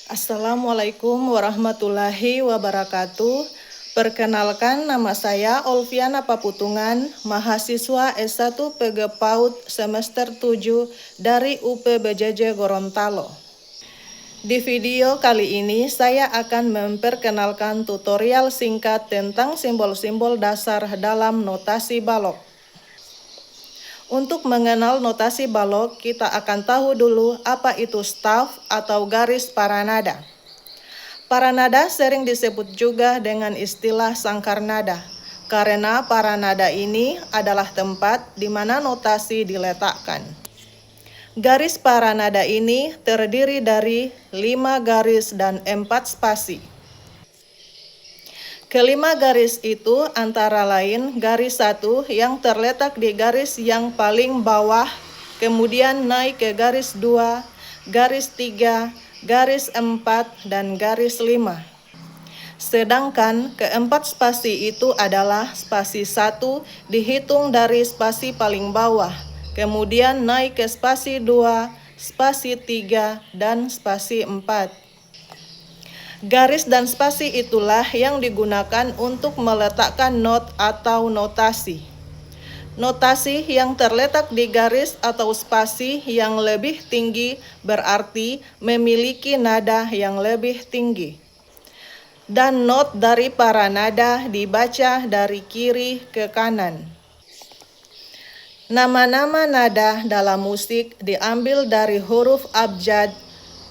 Assalamualaikum warahmatullahi wabarakatuh. Perkenalkan, nama saya Olviana Paputungan, mahasiswa S1 PG PAUD semester 7 dari UPBJJ Gorontalo. Di video kali ini saya akan memperkenalkan tutorial singkat tentang simbol-simbol dasar dalam notasi balok. Untuk mengenal notasi balok, kita akan tahu dulu apa itu staf atau garis paranada. Paranada sering disebut juga dengan istilah sangkar nada, karena paranada ini adalah tempat di mana notasi diletakkan. Garis paranada ini terdiri dari 5 garis dan 4 spasi. Kelima garis itu antara lain garis 1 yang terletak di garis yang paling bawah, kemudian naik ke garis 2, garis 3, garis 4, dan garis 5. Sedangkan keempat spasi itu adalah spasi 1 dihitung dari spasi paling bawah, kemudian naik ke spasi 2, spasi 3, dan spasi 4. Garis dan spasi itulah yang digunakan untuk meletakkan not atau notasi. Notasi yang terletak di garis atau spasi yang lebih tinggi berarti memiliki nada yang lebih tinggi. Dan not dari para nada dibaca dari kiri ke kanan. Nama-nama nada dalam musik diambil dari huruf abjad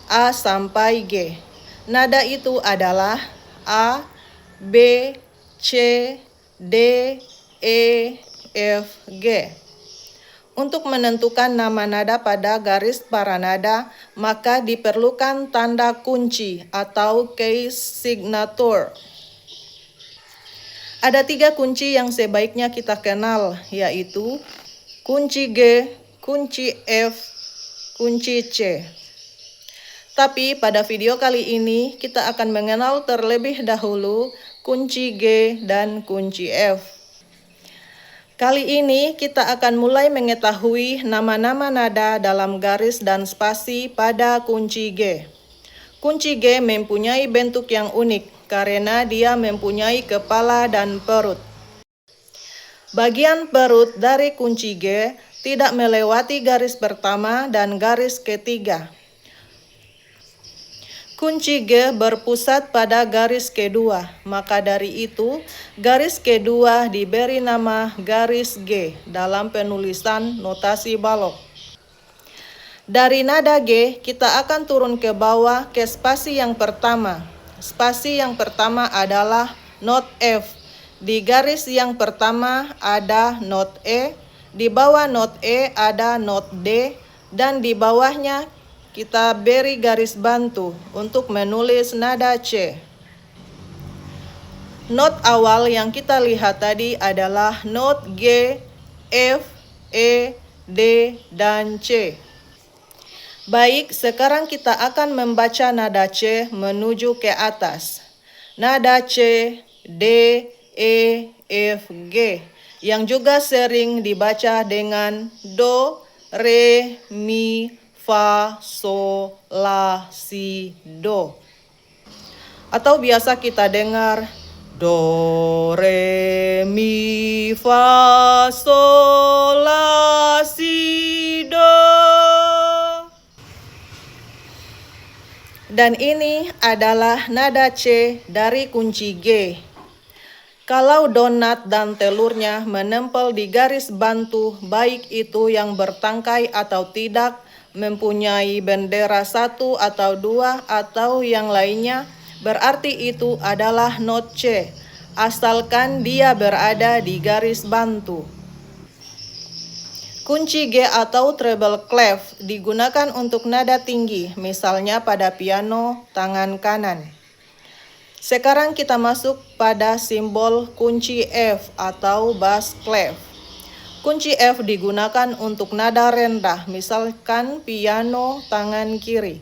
A sampai G. Nada itu adalah A, B, C, D, E, F, G. Untuk menentukan nama nada pada garis paranada, maka diperlukan tanda kunci atau case signature. Ada 3 kunci yang sebaiknya kita kenal, yaitu kunci G, kunci F, kunci C. Tapi pada video kali ini kita akan mengenal terlebih dahulu kunci G dan kunci F. Kali ini kita akan mulai mengetahui nama-nama nada dalam garis dan spasi pada kunci G. Kunci G mempunyai bentuk yang unik karena dia mempunyai kepala dan perut. Bagian perut dari kunci G tidak melewati garis pertama dan garis ketiga. Kunci G berpusat pada garis kedua, maka dari itu garis kedua diberi nama garis G dalam penulisan notasi balok. Dari nada G, kita akan turun ke bawah ke spasi yang pertama. Spasi yang pertama adalah not F. Di garis yang pertama ada not E, di bawah not E ada not D, dan di bawahnya kita beri garis bantu untuk menulis nada C. Not awal yang kita lihat tadi adalah not G, F, E, D, dan C. Baik, sekarang kita akan membaca nada C menuju ke atas. Nada C, D, E, F, G, yang juga sering dibaca dengan Do, Re, Mi, Fa, So, La, Si, Do. Atau biasa kita dengar Do, Re, Mi, Fa, So, La, Si, Do. Dan ini adalah nada C dari kunci G. Kalau donat dan telurnya menempel di garis bantu, baik itu yang bertangkai atau tidak, mempunyai bendera 1 atau 2 atau yang lainnya, berarti itu adalah not C, asalkan dia berada di garis bantu. Kunci G atau treble clef digunakan untuk nada tinggi, misalnya pada piano tangan kanan. Sekarang kita masuk pada simbol kunci F atau bass clef. Kunci F digunakan untuk nada rendah, misalkan piano tangan kiri.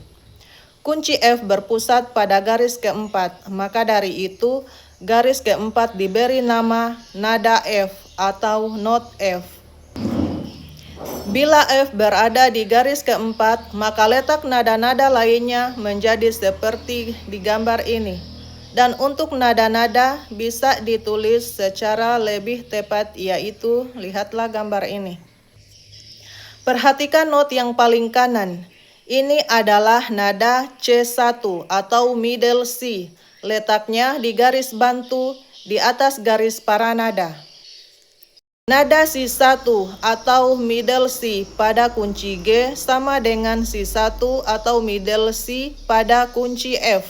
Kunci F berpusat pada garis keempat, maka dari itu garis keempat diberi nama nada F atau not F. Bila F berada di garis keempat, maka letak nada-nada lainnya menjadi seperti di gambar ini. Dan untuk nada-nada bisa ditulis secara lebih tepat, yaitu lihatlah gambar ini. Perhatikan not yang paling kanan. Ini adalah nada C1 atau middle C. Letaknya di garis bantu di atas garis paranada. Nada Si1 atau middle C pada kunci G sama dengan Si1 atau middle C pada kunci F.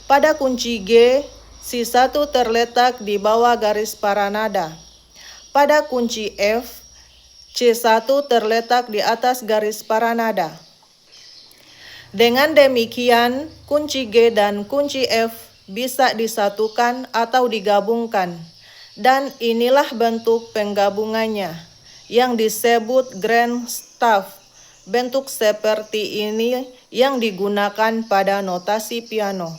Pada kunci G, Si1 terletak di bawah garis paranada. Pada kunci F, C1 terletak di atas garis paranada. Dengan demikian, kunci G dan kunci F bisa disatukan atau digabungkan. Dan inilah bentuk penggabungannya yang disebut grand staff. Bentuk seperti ini yang digunakan pada notasi piano.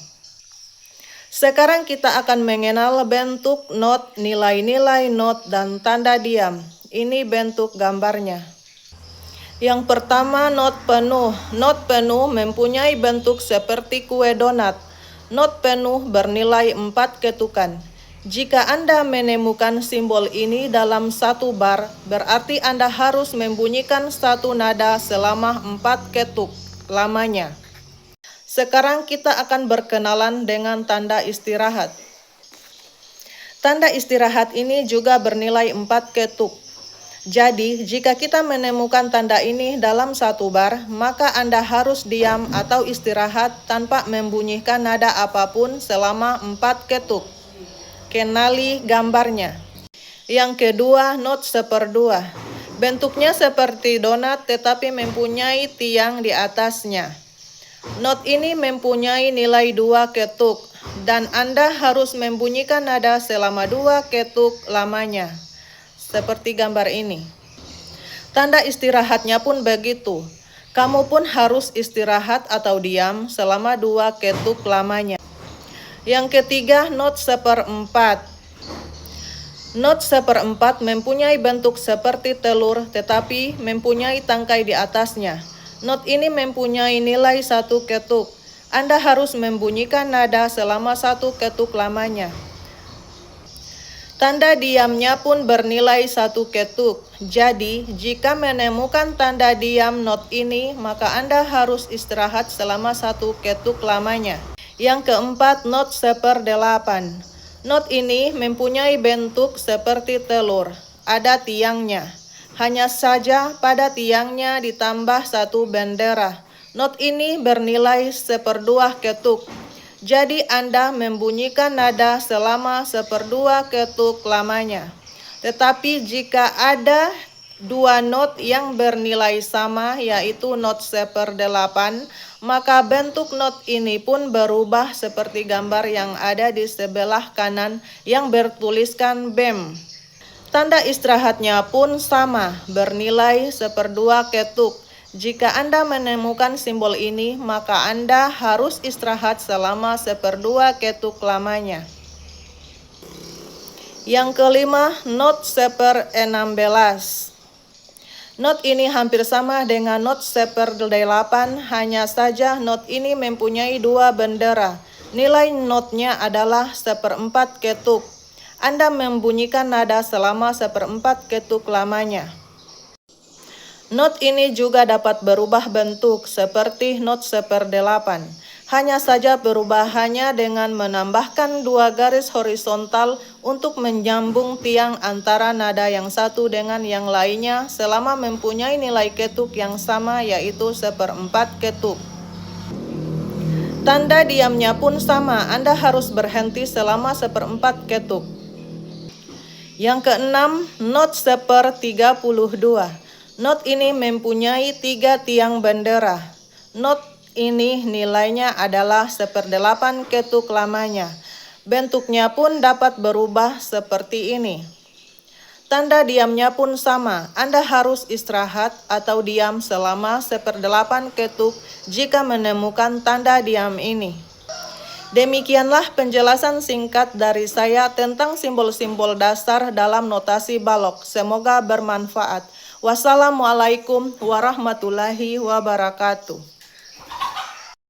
Sekarang kita akan mengenal bentuk not, nilai-nilai not, dan tanda diam. Ini bentuk gambarnya. Yang pertama, not penuh. Not penuh mempunyai bentuk seperti kue donat. Not penuh bernilai 4 ketukan. Jika Anda menemukan simbol ini dalam satu bar, berarti Anda harus membunyikan satu nada selama 4 ketuk lamanya. Sekarang kita akan berkenalan dengan tanda istirahat. Tanda istirahat ini juga bernilai 4 ketuk. Jadi, jika kita menemukan tanda ini dalam satu bar, maka Anda harus diam atau istirahat tanpa membunyikan nada apapun selama 4 ketuk. Kenali gambarnya. Yang kedua, not 1/2. Bentuknya seperti donat tetapi mempunyai tiang di atasnya. Not ini mempunyai nilai 2 ketuk dan Anda harus membunyikan nada selama 2 ketuk lamanya. Seperti gambar ini. Tanda istirahatnya pun begitu. Kamu pun harus istirahat atau diam selama 2 ketuk lamanya. Yang ketiga, not 1/4. Not 1/4 mempunyai bentuk seperti telur tetapi mempunyai tangkai di atasnya. Not ini mempunyai nilai 1 ketuk. Anda harus membunyikan nada selama 1 ketuk lamanya. Tanda diamnya pun bernilai 1 ketuk. Jadi, jika menemukan tanda diam not ini, maka Anda harus istirahat selama 1 ketuk lamanya. Yang keempat, not 1/8. Not ini mempunyai bentuk seperti telur. Ada tiangnya. Hanya saja pada tiangnya ditambah 1 bendera. Not ini bernilai 1/2 ketuk. Jadi Anda membunyikan nada selama 1/2 ketuk lamanya. Tetapi jika ada 2 not yang bernilai sama, yaitu not 1/8, maka bentuk not ini pun berubah seperti gambar yang ada di sebelah kanan yang bertuliskan BEM. Tanda istirahatnya pun sama, bernilai 1/2 ketuk. Jika Anda menemukan simbol ini, maka Anda harus istirahat selama 1/2 ketuk lamanya. Yang kelima, not 1/16. Not ini hampir sama dengan not 1/8, hanya saja not ini mempunyai 2 bendera. Nilai notnya adalah 1/4 ketuk. Anda membunyikan nada selama 1/4 ketuk lamanya. Not ini juga dapat berubah bentuk seperti not 1/8. Hanya saja perubahannya dengan menambahkan 2 garis horizontal untuk menyambung tiang antara nada yang satu dengan yang lainnya selama mempunyai nilai ketuk yang sama, yaitu 1/4 ketuk. Tanda diamnya pun sama, Anda harus berhenti selama 1/4 ketuk. Yang keenam, not 1/32. Not ini mempunyai 3 tiang bendera. Not ini nilainya adalah 1/8 ketuk lamanya. Bentuknya pun dapat berubah seperti ini. Tanda diamnya pun sama. Anda harus istirahat atau diam selama 1/8 ketuk jika menemukan tanda diam ini. Demikianlah penjelasan singkat dari saya tentang simbol-simbol dasar dalam notasi balok. Semoga bermanfaat. Wassalamualaikum warahmatullahi wabarakatuh.